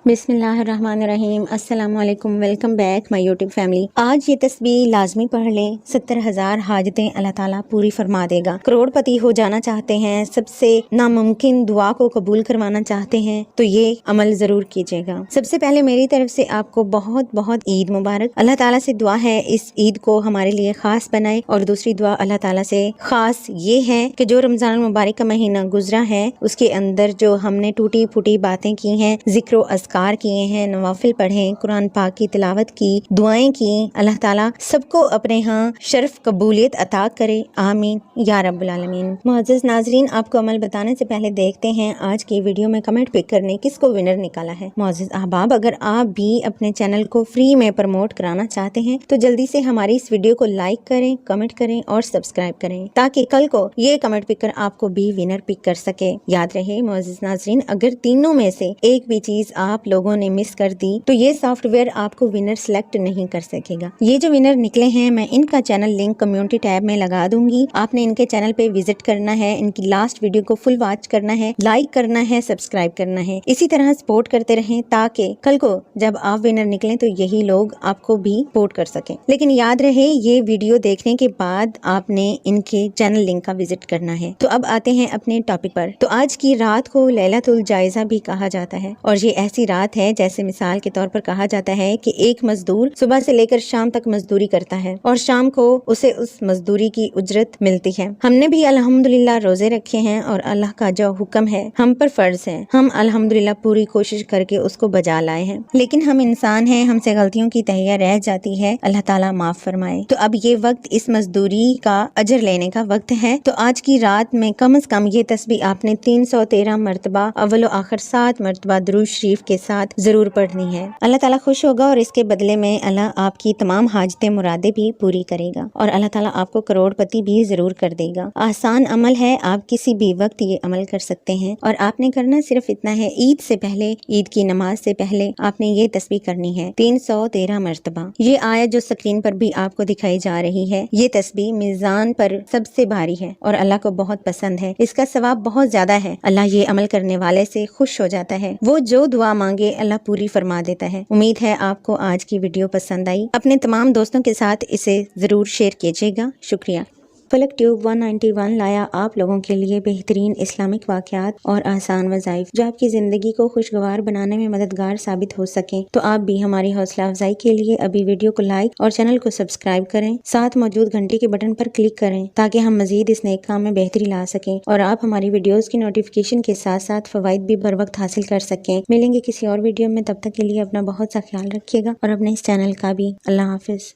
बिस्मिल्लाहिर्रहमानिर्रहीम। अस्सलाम वालेकुम। Welcome back my YouTube family. आज ये तस्बीह लाजमी पढ़ लें। 70,000 हाजतें अल्लाह ताला पूरी फरमा देगा। करोड़पति हो जाना चाहते हैं, सबसे नामुमकिन दुआ को कबूल करवाना चाहते हैं तो ये अमल जरूर कीजिएगा। सबसे पहले मेरी तरफ से आपको बहुत बहुत ईद मुबारक। अल्लाह ताला से दुआ है इस ईद को हमारे लिए खास बनाए। और दूसरी दुआ अल्लाह ताला से खास ये है कि जो रमजान मुबारक का महीना गुजरा है उसके अंदर जो हमने टूटी फूटी बातें की हैं, जिक्र कार किए हैं, नवाफिल पढ़े, कुरान पाक की तिलावत की, दुआएं की, अल्लाह ताला सबको अपने यहाँ शर्फ कबूलियत अता करे, आमीन या रब्बुल आलमीन। मुअज़्ज़िज़ नाज़रीन, आपको अमल बताने से पहले देखते हैं आज की वीडियो में कमेंट पिक करने किसको विनर निकाला है। मुअज़्ज़िज़ अहबाब, अगर आप भी अपने चैनल को फ्री में प्रमोट कराना चाहते हैं तो जल्दी से हमारी इस वीडियो को लाइक करें, कमेंट करें और सब्सक्राइब करें ताकि कल को ये कमेंट पिकर आपको भी विनर पिक कर सके। याद रहे मुअज़्ज़िज़ नाज़रीन, अगर तीनों में से एक भी चीज आप लोगों ने मिस कर दी तो ये सॉफ्टवेयर आपको विनर सेलेक्ट नहीं कर सकेगा। ये जो विनर निकले हैं मैं इनका चैनल लिंक कम्युनिटी टैब में लगा दूंगी। आपने इनके चैनल पे विजिट करना है, इनकी लास्ट वीडियो को फुल वॉच करना है, लाइक करना है, सब्सक्राइब करना है। इसी तरह सपोर्ट करते रहें ताकि कल को जब आप विनर निकलें तो यही लोग आपको भी सपोर्ट कर सकें। लेकिन याद रहे ये वीडियो देखने के बाद आपने इनके चैनल लिंक का विजिट करना है। तो अब आते हैं अपने टॉपिक पर। तो आज की रात को लैलतुल जायजा भी कहा जाता है और ये ऐसी रात है जैसे मिसाल के तौर पर कहा जाता है कि एक मजदूर सुबह से लेकर शाम तक मजदूरी करता है और शाम को उसे उस मजदूरी की उजरत मिलती है। हमने भी अल्हम्दुलिल्लाह रोजे रखे हैं और अल्लाह का जो हुक्म है हम पर फर्ज है, हम अल्हम्दुलिल्लाह पूरी कोशिश करके उसको बजा लाए हैं। लेकिन हम इंसान हैं, हमसे गलतियों की तहिया रह जाती है, अल्लाह ताला माफ फरमाए। तो अब ये वक्त इस मजदूरी का अजर लेने का वक्त है। तो आज की रात में कम से कम ये तस्बीह आपने 313 मरतबा अव्वल आखिर 7 मरतबा दुरूद शरीफ के साथ जरूर पढ़नी है। अल्लाह ताला खुश होगा और इसके बदले में अल्लाह आपकी तमाम हाजतें मुरादे भी पूरी करेगा और अल्लाह ताला आपको करोड़पति भी जरूर कर देगा। आसान अमल है, आप किसी भी वक्त ये अमल कर सकते हैं और आपने करना सिर्फ इतना है, ईद से पहले, ईद की नमाज से पहले आपने ये तस्बीह करनी है 313 मरतबा। ये आयत जो स्क्रीन पर भी आपको दिखाई जा रही है, ये तस्बीह मीज़ान पर सबसे भारी है और अल्लाह को बहुत पसंद है, इसका सवाब बहुत ज्यादा है। अल्लाह ये अमल करने वाले से खुश हो जाता है, वो जो दुआ मांगे अल्लाह पूरी फरमा देता है। उम्मीद है आपको आज की वीडियो पसंद आई। अपने तमाम दोस्तों के साथ इसे जरूर शेयर कीजिएगा। शुक्रिया। फलक ट्यूब 191 लाया आप लोगों के लिए बेहतरीन इस्लामिक वाक़यात और आसान वज़ाइफ जो आपकी ज़िंदगी को खुशगवार बनाने में मददगार साबित हो सकें। तो आप भी हमारी हौसला अफजाई के लिए अभी वीडियो को लाइक और चैनल को सब्सक्राइब करें, साथ मौजूद घंटी के बटन पर क्लिक करें ताकि हम मजीद इस नेक काम में बेहतरी ला सकें और आप हमारी वीडियोज़ की नोटिफिकेशन के साथ साथ फ़वाइद भी बर वक्त हासिल कर सकें। मिलेंगे किसी और वीडियो में, तब तक के लिए अपना बहुत सा ख्याल रखिएगा और अपने इस चैनल का भी। अल्लाह हाफिज़।